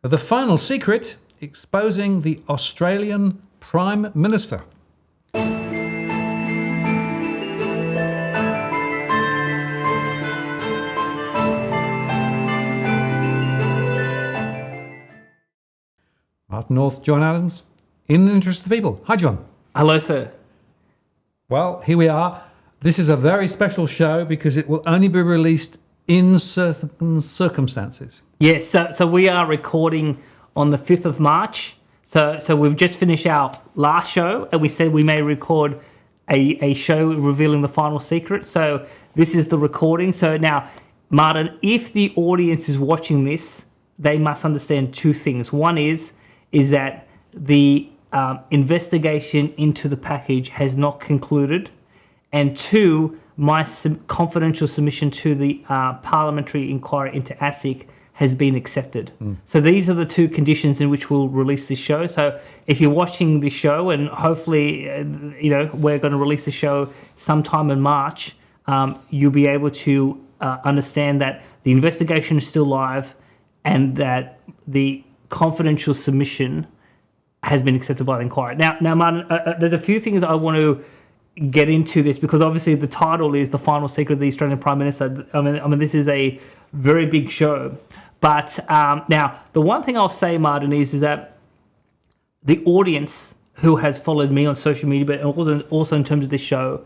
The Final Secret, exposing the Australian Prime Minister. Martin North, John Adams, in the interest of the people. Hi, John. Hello, sir. Well, here we are. This is a very special show because it will only be released in certain circumstances. Yes, so we are recording on the 5th of March. So we've just finished our last show, and we said we may record a show revealing the final secret. So this is the recording. So now, Martin, if the audience is watching this, they must understand two things. One is that the investigation into the package has not concluded, and two, my confidential submission to the parliamentary inquiry into ASIC has been accepted. So these are the two conditions in which we'll release this show. So if you're watching this show, and hopefully, we're going to release the show sometime in March, you'll be able to understand that the investigation is still live and that the confidential submission has been accepted by the inquiry. Now, Martin, there's a few things I want to get into this, because obviously the title is The Final Secret of the Australian Prime Minister. I mean, this is a very big show. But now, the one thing I'll say, Martin, is that the audience who has followed me on social media, but also in terms of this show,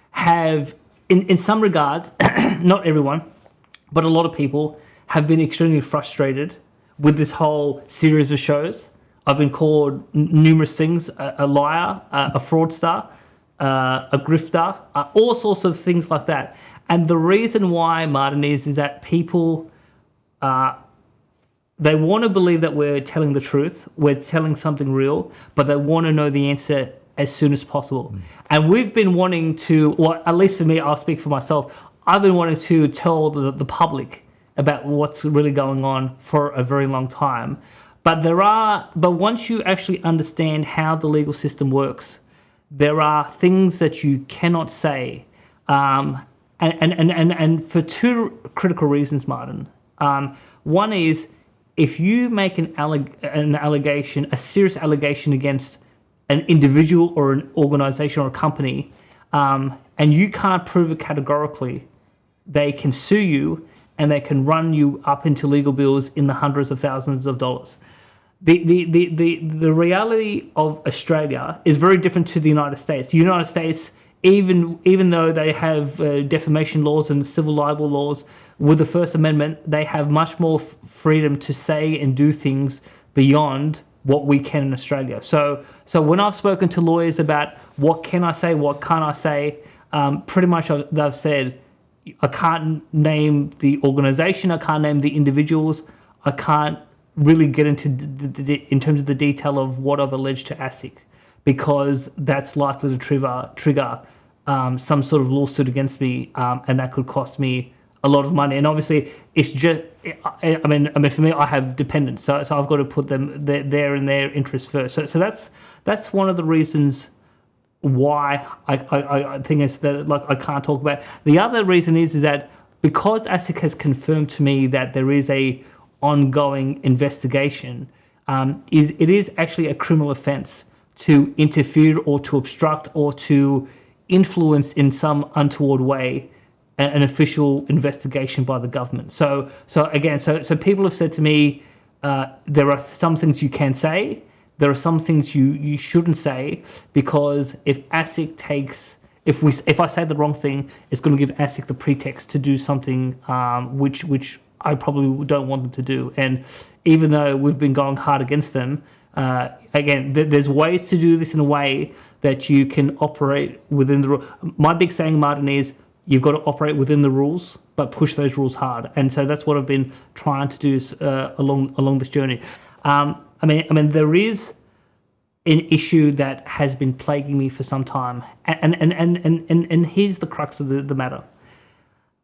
have, in some regards, not everyone, but a lot of people have been extremely frustrated with this whole series of shows. I've been called numerous things: a liar, a fraudster, a grifter, all sorts of things like that. And the reason why, Martin, is that people, they want to believe that we're telling the truth, we're telling something real, but they want to know the answer as soon as possible. And we've been wanting to, well, at least for me, I'll speak for myself, I've been wanting to tell the public about what's really going on for a very long time. But once you actually understand how the legal system works, there are things that you cannot say, and for two critical reasons, Martin. One is, if you make an allegation, a serious allegation against an individual or an organization or a company, and you can't prove it categorically, they can sue you and they can run you up into legal bills in the hundreds of thousands of dollars. The reality of Australia is very different to the United States. The United States, even though they have defamation laws and civil libel laws, with the First Amendment, they have much more freedom to say and do things beyond what we can in Australia. So when I've spoken to lawyers about what can I say, what can't I say, pretty much they've said, I can't name the organization, I can't name the individuals, I can't really get into in terms of the detail of what I've alleged to ASIC, because that's likely to trigger some sort of lawsuit against me, and that could cost me a lot of money. And obviously, it's just, I mean, for me, I have dependents, so I've got to put them there in their interest first. So that's one of the reasons why I think it's that, like, I can't talk about it. The other reason is that because ASIC has confirmed to me that there is a ongoing investigation, it is actually a criminal offence to interfere or to obstruct or to influence in some untoward way an official investigation by the government. So people have said to me, there are some things you can say, there are some things you shouldn't say, because if ASIC takes, if I say the wrong thing, it's going to give ASIC the pretext to do something which I probably don't want them to do. And even though we've been going hard against them, again, there's ways to do this in a way that you can operate within the rules. My big saying, Martin, is you've got to operate within the rules, but push those rules hard. And so that's what I've been trying to do along this journey. I mean, there is an issue that has been plaguing me for some time, and here's the crux of the matter.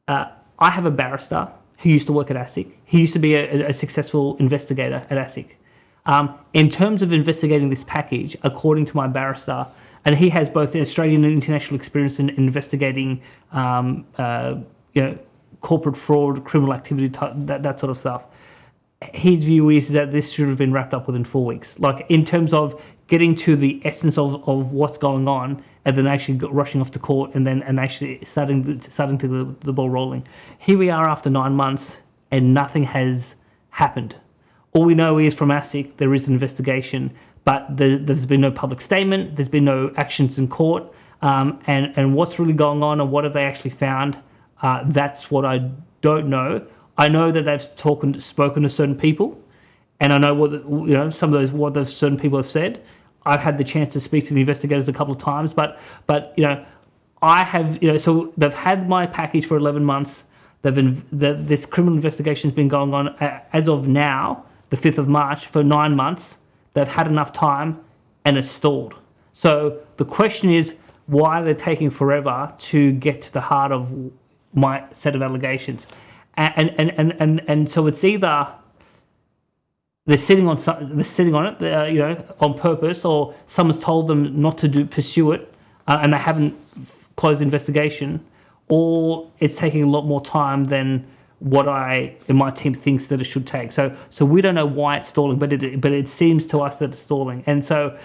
I have a barrister who used to work at ASIC. He used to be a successful investigator at ASIC. In terms of investigating this package, according to my barrister, and he has both Australian and international experience in investigating, corporate fraud, criminal activity, that sort of stuff. his view is that this should have been wrapped up within 4 weeks. Like, in terms of getting to the essence of what's going on, and then actually rushing off to court, and actually starting to the ball rolling. Here we are after 9 months, and nothing has happened. All we know is from ASIC there is an investigation, but there's been no public statement. There's been no actions in court, and what's really going on, and what have they actually found? That's what I don't know. I know that they've spoken to certain people, and I know some of what those certain people have said. I've had the chance to speak to the investigators a couple of times, but I have, so they've had my package for 11 months. This criminal investigation has been going on as of now, the 5th of March, for 9 months. They've had enough time, and it's stalled. So the question is, why are they taking forever to get to the heart of my set of allegations? And so it's either they're sitting on it, on purpose, or someone's told them not to pursue it, and they haven't closed the investigation, or it's taking a lot more time than what I and my team thinks that it should take. So we don't know why it's stalling, but it seems to us that it's stalling. And so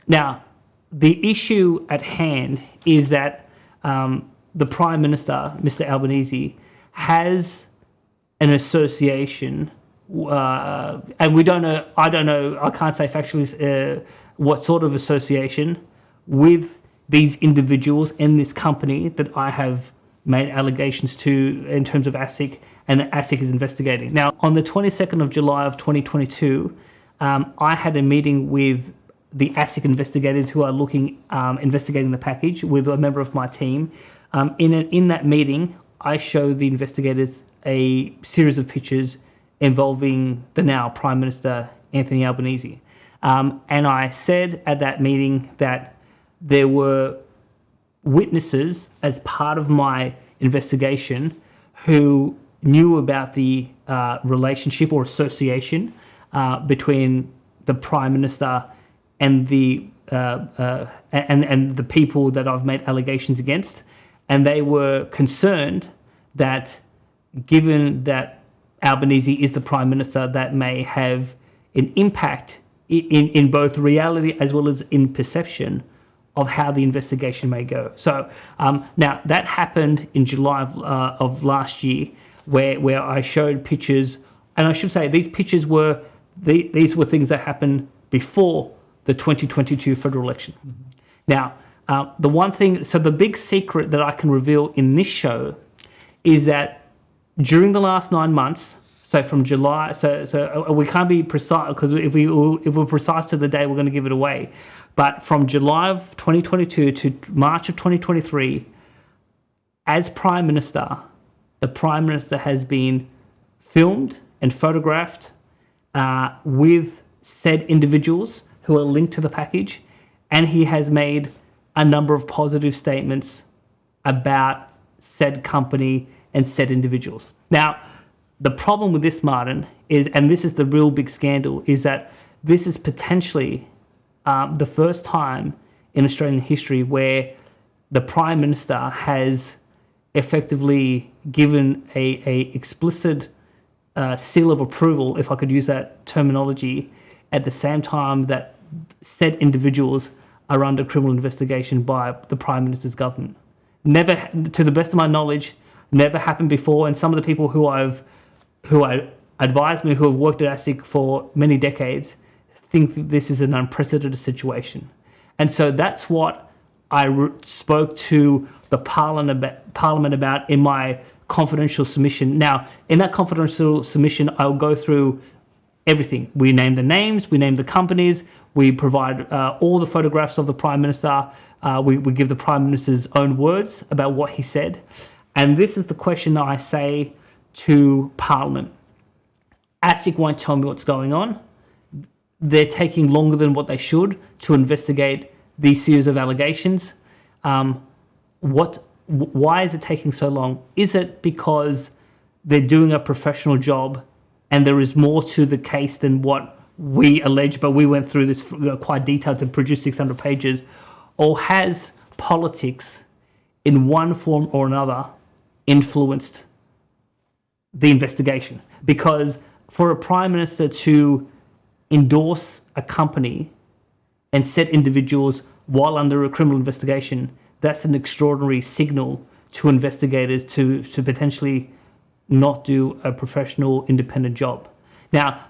now the issue at hand is that the Prime Minister, Mr. Albanese, has an association, and we don't know. I don't know. I can't say factually what sort of association with these individuals in this company that I have made allegations to in terms of ASIC, and that ASIC is investigating. Now, on the 22nd of July of 2022, I had a meeting with the ASIC investigators who are investigating the package with a member of my team. In that meeting, I showed the investigators a series of pictures involving the now Prime Minister, Anthony Albanese. And I said at that meeting that there were witnesses as part of my investigation who knew about the relationship or association between the Prime Minister and the people that I've made allegations against, and they were concerned that, given that Albanese is the Prime Minister, that may have an impact in both reality as well as in perception of how the investigation may go. So now that happened in July of last year, where I showed pictures, and I should say these pictures were these were things that happened before the 2022 federal election. Mm-hmm. Now, the one thing, so the big secret that I can reveal in this show is that during the last 9 months, so from July, so we can't be precise, because if we're precise to the day, we're going to give it away. But from July of 2022 to March of 2023, as Prime Minister, the Prime Minister has been filmed and photographed with said individuals who are linked to the package, and he has made a number of positive statements about said company and said individuals. Now, the problem with this, Martin, is, and this is the real big scandal, is that this is potentially the first time in Australian history where the Prime Minister has effectively given a explicit seal of approval, if I could use that terminology, at the same time that said individuals are under criminal investigation by the Prime Minister's government. Never, to the best of my knowledge, never happened before, and some of the people who advised me, who have worked at ASIC for many decades, think that this is an unprecedented situation. And so that's what I spoke to the Parliament about in my confidential submission. Now, in that confidential submission, I'll go through everything. We name the names, we name the companies, we provide all the photographs of the Prime Minister, we give the Prime Minister's own words about what he said. And this is the question that I say to Parliament. ASIC won't tell me what's going on. They're taking longer than what they should to investigate these series of allegations. Why is it taking so long? Is it because they're doing a professional job and there is more to the case than what we allege, but we went through this quite detailed to produce 600 pages? Or has politics in one form or another influenced the investigation? Because for a prime minister to endorse a company and set individuals while under a criminal investigation, that's an extraordinary signal to investigators to potentially not do a professional, independent job. Now,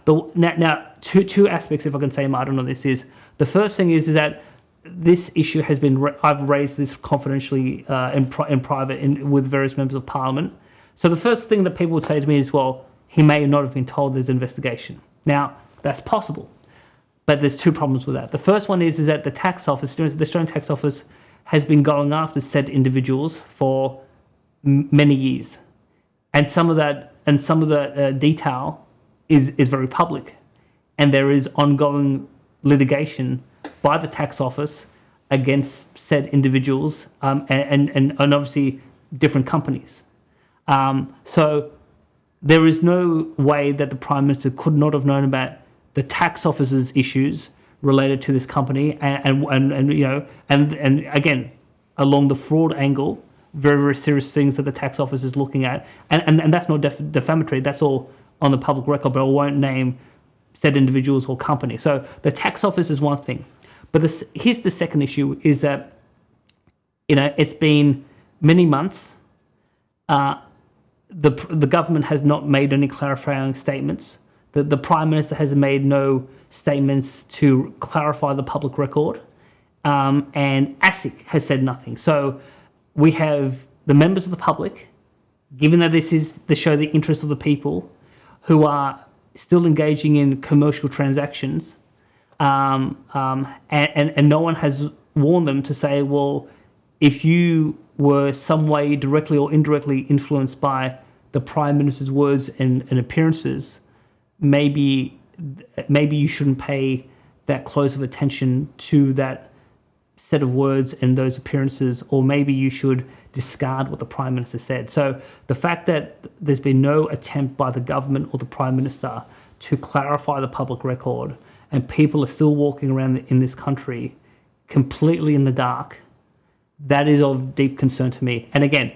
two aspects, if I can say, Martin, on this is, the first thing is that this issue has been, I've raised this confidentially in private with various members of parliament. So the first thing that people would say to me is, well, he may not have been told there's an investigation. Now, that's possible, but there's two problems with that. The first one is that the tax office, the Australian Tax Office, has been going after said individuals for many years, and some of that detail is very public, and there is ongoing litigation by the tax office against said individuals and obviously different companies. So there is no way that the Prime Minister could not have known about the tax office's issues related to this company, and again, along the fraud angle, very, very serious things that the tax office is looking at, and that's not defamatory. That's all on the public record, but I won't name said individuals or companies. So the tax office is one thing, but here's the second issue: is that it's been many months. The government has not made any clarifying statements. The Prime Minister has made no statements to clarify the public record, and ASIC has said nothing. So we have the members of the public, given that this is to show the interest of the people, who are still engaging in commercial transactions, and no one has warned them to say, well, if you were some way directly or indirectly influenced by the Prime Minister's words and appearances, maybe you shouldn't pay that close of attention to that set of words and those appearances, or maybe you should discard what the Prime Minister said. So the fact that there's been no attempt by the government or the Prime Minister to clarify the public record, and people are still walking around in this country completely in the dark, that is of deep concern to me. And again,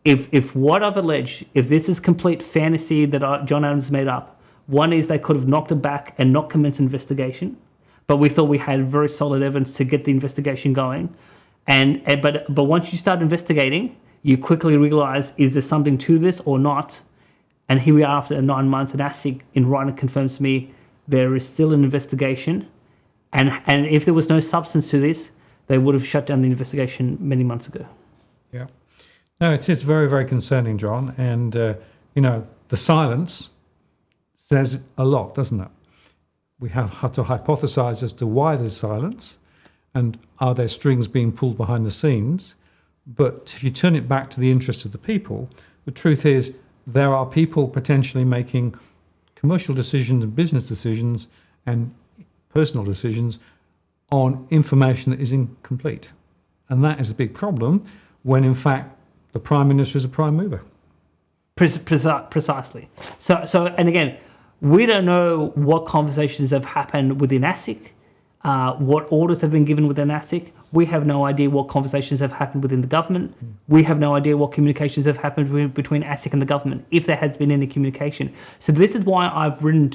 if what I've alleged, if this is complete fantasy that John Adams made up, one is they could have knocked it back and not commenced an investigation, but we thought we had very solid evidence to get the investigation going. But once you start investigating, you quickly realize, is there something to this or not? And here we are after 9 months, and ASIC in writing confirms to me there is still an investigation. And if there was no substance to this, they would have shut down the investigation many months ago. Yeah. No, it is very, very concerning, John. And, the silence says a lot, doesn't it? We have to hypothesize as to why there's silence, and are there strings being pulled behind the scenes. But if you turn it back to the interests of the people, the truth is there are people potentially making commercial decisions and business decisions and personal decisions on information that is incomplete. And that is a big problem when, in fact, the Prime Minister is a prime mover. Precisely. So, and again, we don't know what conversations have happened within ASIC, what orders have been given within ASIC. We have no idea what conversations have happened within the government. We have no idea what communications have happened between ASIC and the government, if there has been any communication. So this is why I've written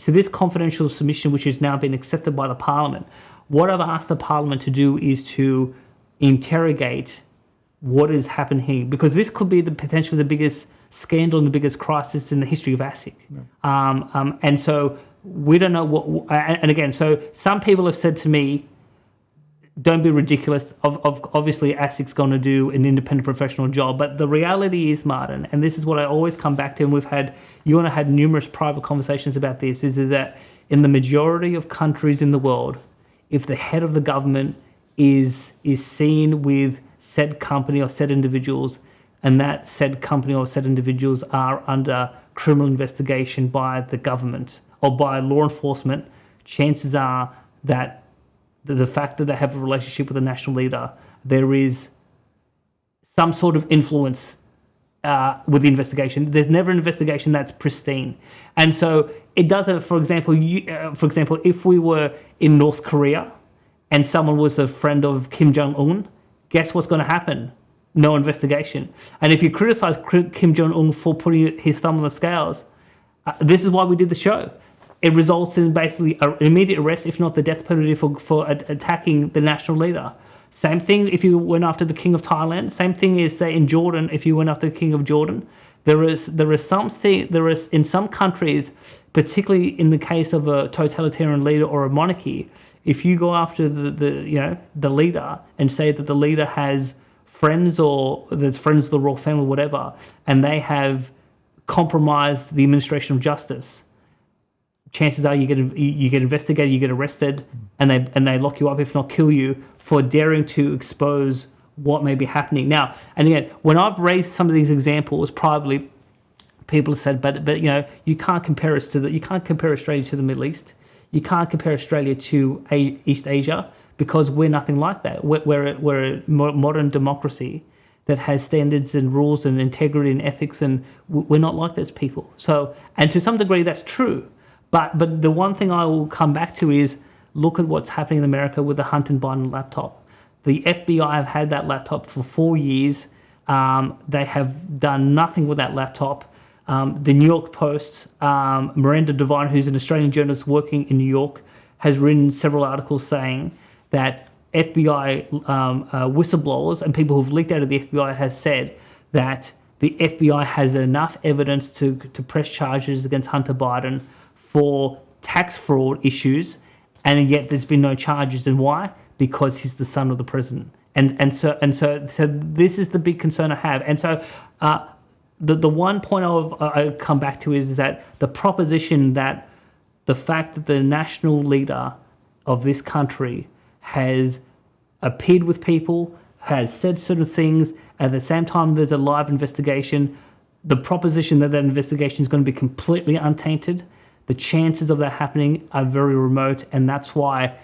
this confidential submission, which has now been accepted by the Parliament. What I've asked the Parliament to do is to interrogate what has happened here, because this could be potentially the biggest scandal and the biggest crisis in the history of ASIC. Yeah. And so we don't know what, and again, so some people have said to me, don't be ridiculous. Obviously, ASIC's going to do an independent professional job. But the reality is, Martin, and this is what I always come back to, and you and I had numerous private conversations about this, is that in the majority of countries in the world, if the head of the government is seen with said company or said individuals, and that said company or said individuals are under criminal investigation by the government or by law enforcement, chances are that the fact that they have a relationship with a national leader, there is some sort of influence with the investigation. There's never an investigation that's pristine. And so it does, for example, if we were in North Korea and someone was a friend of Kim Jong-un, guess what's going to happen? No investigation. And if you criticize Kim Jong-un for putting his thumb on the scales, This is why we did the show. It results in basically an immediate arrest, if not the death penalty, for attacking the national leader. Same thing if you went after the king of Thailand. Same thing is, say, in Jordan, if you went after the king of Jordan. There is in some countries, particularly in the case of a totalitarian leader or a monarchy, if you go after the leader and say that the leader has friends or there's friends of the royal family, whatever, and they have compromised the administration of justice, chances are you get investigated, you get arrested, and they lock you up, if not kill you, for daring to expose what may be happening. Now, and again, when I've raised some of these examples, probably people have said, but you can't compare Australia to the Middle East. You can't compare Australia to East Asia because we're nothing like that. We're a modern democracy that has standards and rules and integrity and ethics, and we're not like those people. So, and to some degree, that's true. But the one thing I will come back to is look at what's happening in America with the Hunter Biden laptop. The FBI have had that laptop for 4 years. They have done nothing with that laptop. The New York Post, Miranda Devine, who's an Australian journalist working in New York, has written several articles saying that FBI whistleblowers and people who've leaked out of the FBI has said that the FBI has enough evidence to press charges against Hunter Biden for tax fraud issues, and yet there's been no charges. And why? Because he's the son of the president. And so this is the big concern I have. And so the one point I come back to is that the proposition that the fact that the national leader of this country has appeared with people, has said certain things, at the same time there's a live investigation, the proposition that investigation is going to be completely untainted, the chances of that happening are very remote, and that's why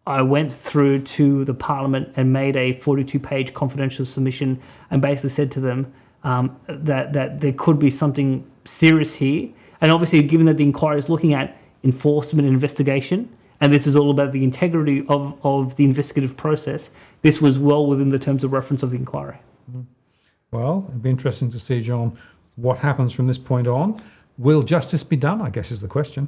I went through to the Parliament and made a 42-page confidential submission and basically said to them that there could be something serious here. And obviously, given that the inquiry is looking at enforcement and investigation, and this is all about the integrity of the investigative process, this was well within the terms of reference of the inquiry. Well, it'd be interesting to see, John, what happens from this point on. Will justice be done, I guess, is the question.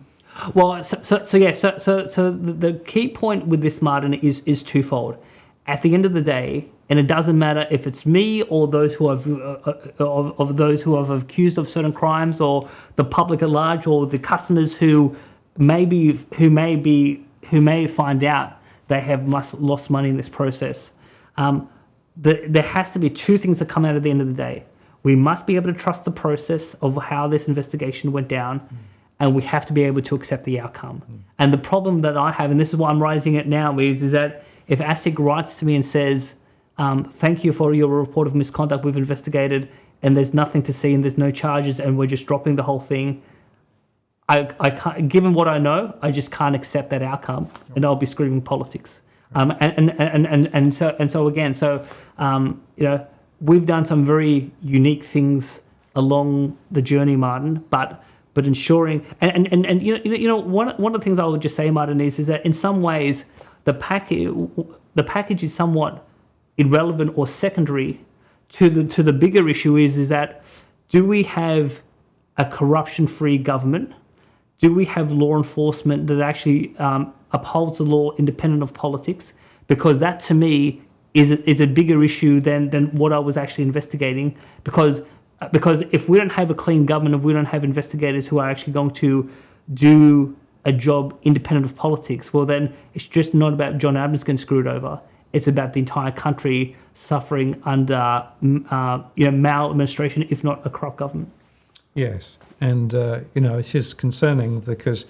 Well, so the key point with this, Martin, is twofold. At the end of the day, and it doesn't matter if it's me or those who have of those who have accused of certain crimes, or the public at large, or the customers who may find out they have lost money in this process. There has to be two things that come out at the end of the day. We must be able to trust the process of how this investigation went down, and we have to be able to accept the outcome. And the problem that I have, and this is why I'm raising it now, is that if ASIC writes to me and says, thank you for your report of misconduct, we've investigated, and there's nothing to see and there's no charges and we're just dropping the whole thing, I can't, given what I know, I just can't accept that outcome, and I'll be screaming politics. So again, we've done some very unique things along the journey, Martin, but ensuring one of the things I would just say, Martin, is that in some ways the package is somewhat irrelevant or secondary to the bigger issue is that, do we have a corruption-free government? Do we have law enforcement that actually upholds the law independent of politics? Because that, to me, is a bigger issue than what I was actually investigating. Because if we don't have a clean government, if we don't have investigators who are actually going to do a job independent of politics, well, then it's just not about John Adams getting screwed over. It's about the entire country suffering under maladministration, if not a corrupt government. Yes, and it is concerning because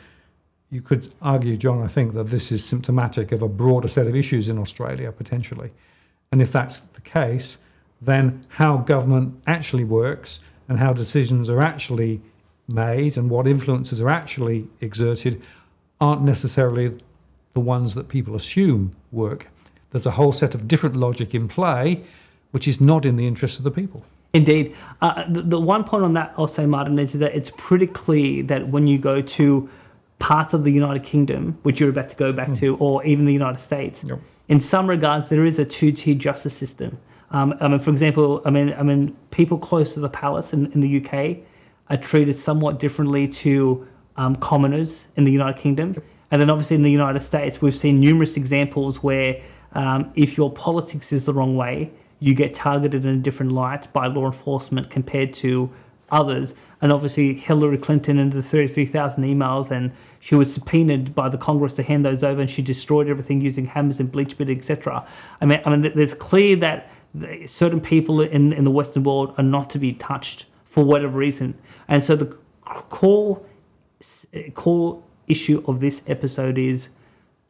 you could argue, John, I think that this is symptomatic of a broader set of issues in Australia, potentially. And if that's the case, then how government actually works and how decisions are actually made and what influences are actually exerted aren't necessarily the ones that people assume work. There's a whole set of different logic in play, which is not in the interest of the people. Indeed. The one point on that I'll say, Martin, is that it's pretty clear that when you go to parts of the United Kingdom, which you're about to go back to, or even the United States, yep, in some regards there is a two-tier justice system. For example, people close to the palace in the UK, are treated somewhat differently to commoners in the United Kingdom. And then obviously in the United States, we've seen numerous examples where if your politics is the wrong way, you get targeted in a different light by law enforcement compared to others. And obviously Hillary Clinton and the 33,000 emails, and she was subpoenaed by the Congress to hand those over, and she destroyed everything using hammers and bleach bit, etc. I mean, there's clear that certain people in the Western world are not to be touched for whatever reason. And so the core issue of this episode is,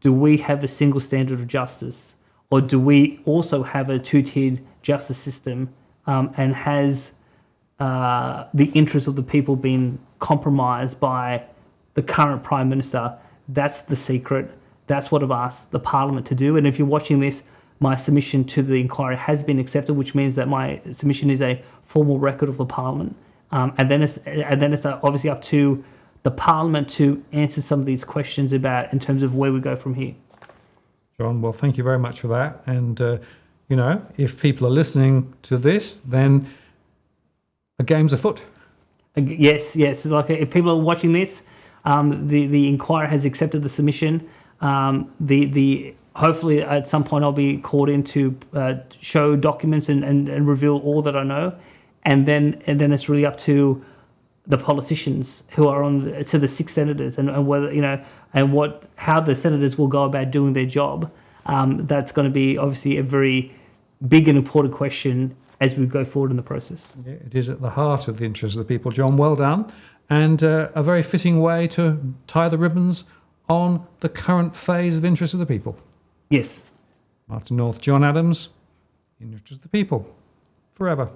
do we have a single standard of justice, or do we also have a two-tiered justice system, and has the interests of the people been compromised by the current Prime Minister? That's the secret. That's what I've asked the Parliament to do. And if you're watching this, my submission to the inquiry has been accepted, which means that my submission is a formal record of the Parliament. And then it's obviously up to the Parliament to answer some of these questions about in terms of where we go from here. John, well, thank you very much for that. And, if people are listening to this, then a game's afoot. Yes. Like if people are watching this, the inquiry has accepted the submission. Hopefully at some point I'll be called in to show documents and reveal all that I know, and then it's really up to the politicians who are to the 6 senators and whether and how the senators will go about doing their job. That's going to be obviously a very big and important question as we go forward in the process. Yeah, it is at the heart of the interests of the people, John. Well done. And a very fitting way to tie the ribbons on the current phase of interest of the people. Yes. Martin North, John Adams, in the interest of the people, forever.